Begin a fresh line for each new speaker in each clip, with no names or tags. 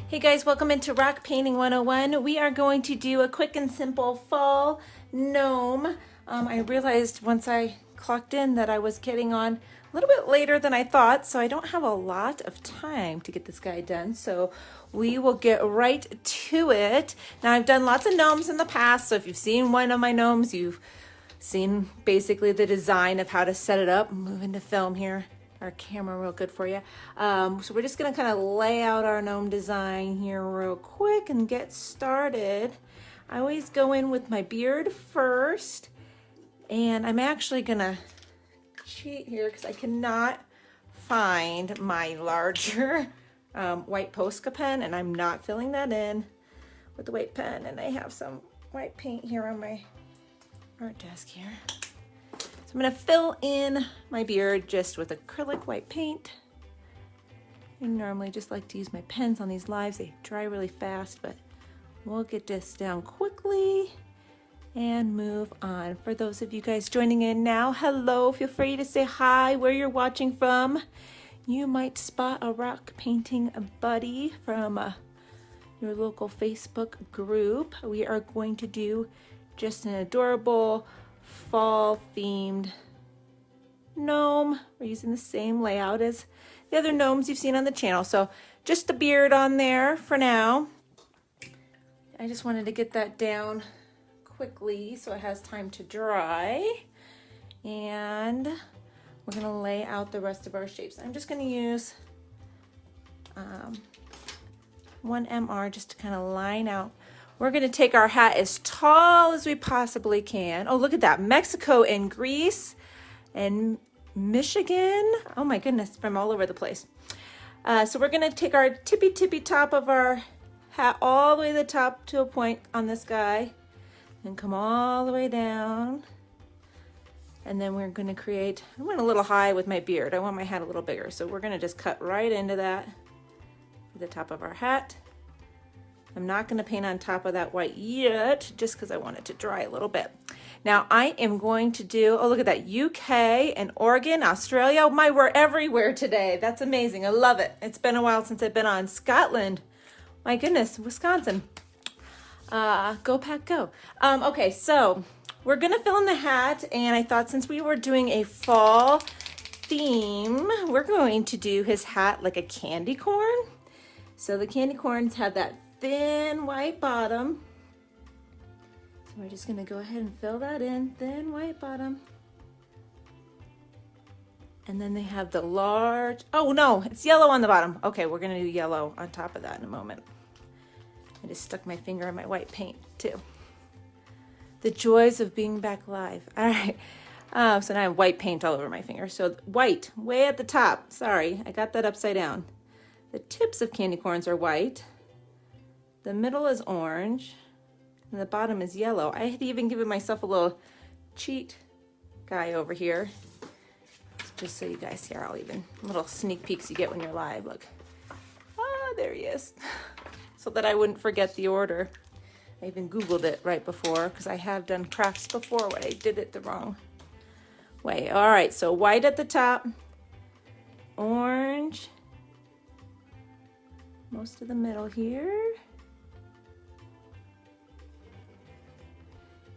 Hey guys, welcome into Rock Painting 101. We are going to do a quick and simple fall gnome. I realized once I clocked in that I was getting on a little bit later than I thought, so I don't have a lot of time to get this guy done. So we will get right to it. Now I've done lots of gnomes in the past, so if you've seen one of my gnomes, you've seen basically the design of how to set it up. Move into film here. Our camera real good for you. So we're just gonna kind of lay out our gnome design here real quick and get started. I always go in with my beard first, and I'm actually gonna cheat here because I cannot find my larger white Posca pen, and I'm not filling that in with the white pen, and I have some white paint here on my art desk here. So I'm going to fill in my beard just with acrylic white paint. I normally just like to use my pens on these lives. They dry really fast, but we'll get this down quickly and move on. For those of you guys joining in now, hello, feel free to say hi, where you're watching from. You might spot a rock painting buddy from your local Facebook group. We are going to do just an adorable fall themed gnome. We're using the same layout as the other gnomes you've seen on the channel. So just the beard on there for now. I just wanted to get that down quickly so it has time to dry. And we're gonna lay out the rest of our shapes. I'm just gonna use 1MR just to kind of line out. We're going to take our hat as tall as we possibly can. Oh, look at that. Mexico and Greece and Michigan. Oh my goodness, from all over the place. So we're going to take our tippy top of our hat all the way to the top to a point on this guy and come all the way down. And then we're going to create, I went a little high with my beard. I want my hat a little bigger. So we're going to just cut right into that at the top of our hat. I'm not going to paint on top of that white yet, just because I want it to dry a little bit. Now I am going to do, oh look at that, UK and Oregon, Australia. Oh my, we're everywhere today. That's amazing. I love it. It's been a while since I've been on. Scotland. My goodness, Wisconsin. Go Pack Go. Okay, so we're going to fill in the hat, and I thought since we were doing a fall theme, we're going to do his hat like a candy corn. So the candy corns have that thin white bottom. So we're just gonna go ahead and fill that in, thin white bottom. And then they have the large, oh no, it's yellow on the bottom. Okay, we're gonna do yellow on top of that in a moment. I just stuck my finger in my white paint too. The joys of being back live. All right, so now I have white paint all over my finger. So white, way at the top. Sorry, I got that upside down. The tips of candy corns are white. The middle is orange, and the bottom is yellow. I had even given myself a little cheat guy over here. Just so you guys see, I'll even, little sneak peeks you get when you're live. Look, there he is. So that I wouldn't forget the order. I even Googled it right before, because I have done crafts before when I did it the wrong way. All right, so white at the top, orange, most of the middle here.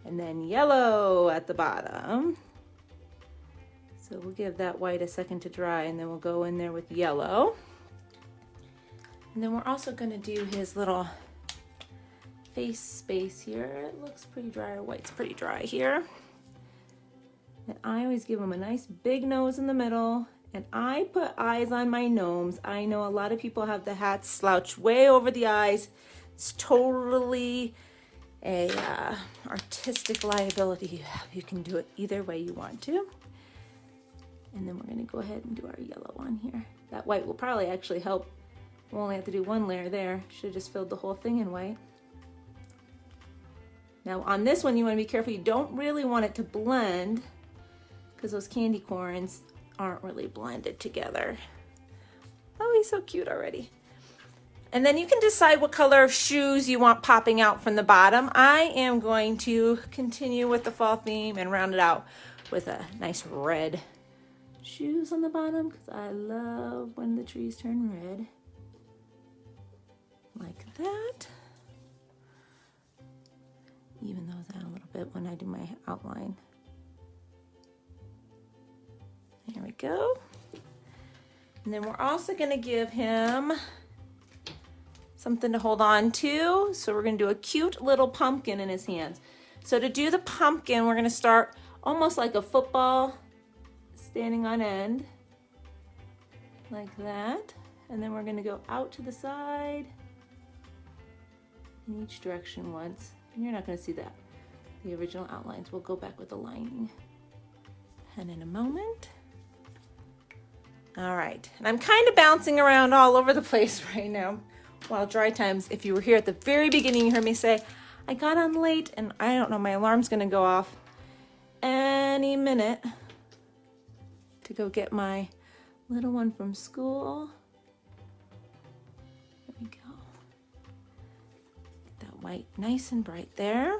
And then yellow at the bottom. So we'll give that white a second to dry, and then we'll go in there with yellow. And then we're also going to do his little face space here. It looks pretty dry, or white's pretty dry here. And I always give him a nice big nose in the middle, and I put eyes on my gnomes. I know a lot of people have the hats slouched way over the eyes. It's totally a artistic liability. You can do it either way you want to. And then we're going to go ahead and do our yellow on here. That white will probably actually help. We'll only have to do one layer there. Should have just filled the whole thing in white. Now on this one, you want to be careful. You don't really want it to blend, because those candy corns aren't really blended together. Oh, he's so cute already. And then you can decide what color of shoes you want popping out from the bottom. I am going to continue with the fall theme and round it out with a nice red shoes on the bottom, because I love when the trees turn red. that. Even those out a little bit when I do my outline. There we go. And then we're also going to give him something to hold on to. So we're going to do a cute little pumpkin in his hands. So to do the pumpkin, we're going to start almost like a football standing on end, like that. And then we're going to go out to the side in each direction once. And you're not going to see that, the original outlines. We'll go back with the lining and in a moment. All right, and I'm kind of bouncing around all over the place right now. While dry times, if you were here at the very beginning, you heard me say, I got on late and I don't know, my alarm's gonna go off any minute to go get my little one from school. There we go. Get that white nice and bright there.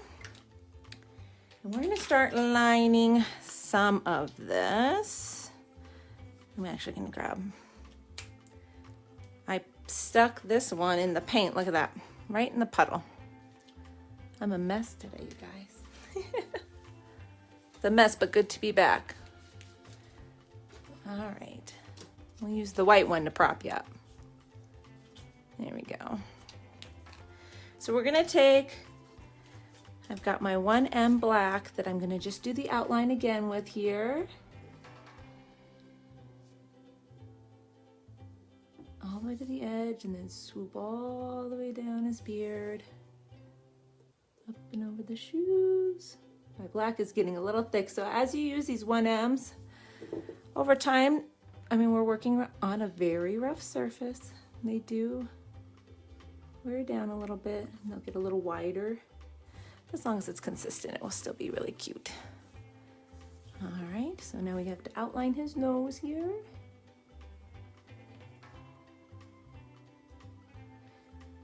And we're gonna start lining some of this. I'm actually gonna grab, I stuck this one in the paint, look at that, right in the puddle. I'm a mess today, you guys. It's a mess, but good to be back. All right, we'll use the white one to prop you up. There we go. So we're gonna take, I've got my 1M black that I'm gonna just do the outline again with here. All the way to the edge and then swoop all the way down his beard. Up and over the shoes. My black is getting a little thick, so as you use these 1Ms, over time, I mean, we're working on a very rough surface. They do wear down a little bit, and they'll get a little wider. As long as it's consistent, it will still be really cute. All right, so now we have to outline his nose here.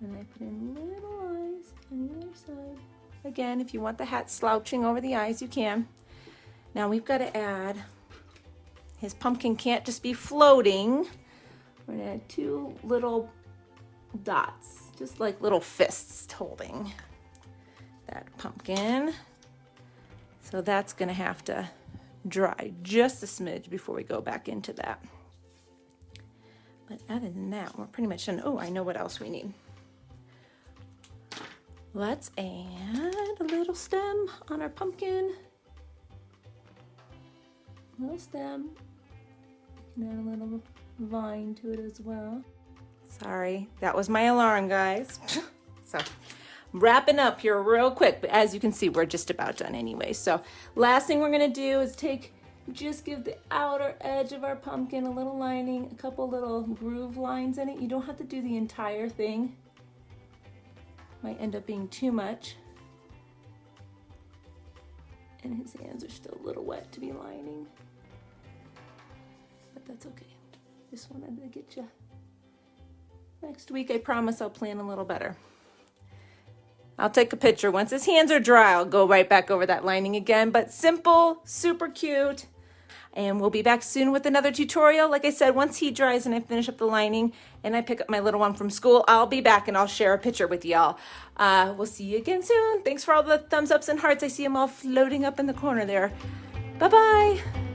And I put in little eyes on the other side. Again, if you want the hat slouching over the eyes, you can. Now we've got to add, his pumpkin can't just be floating. We're gonna add 2 little dots, just like little fists holding that pumpkin. So that's gonna have to dry just a smidge before we go back into that. But other than that, we're pretty much done. Oh, I know what else we need. Let's add a little stem on our pumpkin. A little stem. You can add a little vine to it as well. Sorry, that was my alarm, guys. So, wrapping up here real quick, but as you can see, we're just about done anyway. So, last thing we're gonna do is just give the outer edge of our pumpkin a little lining, a couple little groove lines in it. You don't have to do the entire thing. Might end up being too much. And his hands are still a little wet to be lining. But that's okay. Just wanted to get you. Next week, I promise I'll plan a little better. I'll take a picture. Once his hands are dry, I'll go right back over that lining again. But simple, super cute. And we'll be back soon with another tutorial. Like I said, once he dries and I finish up the lining and I pick up my little one from school, I'll be back and I'll share a picture with y'all. We'll see you again soon. Thanks for all the thumbs ups and hearts. I see them all floating up in the corner there. Bye-bye.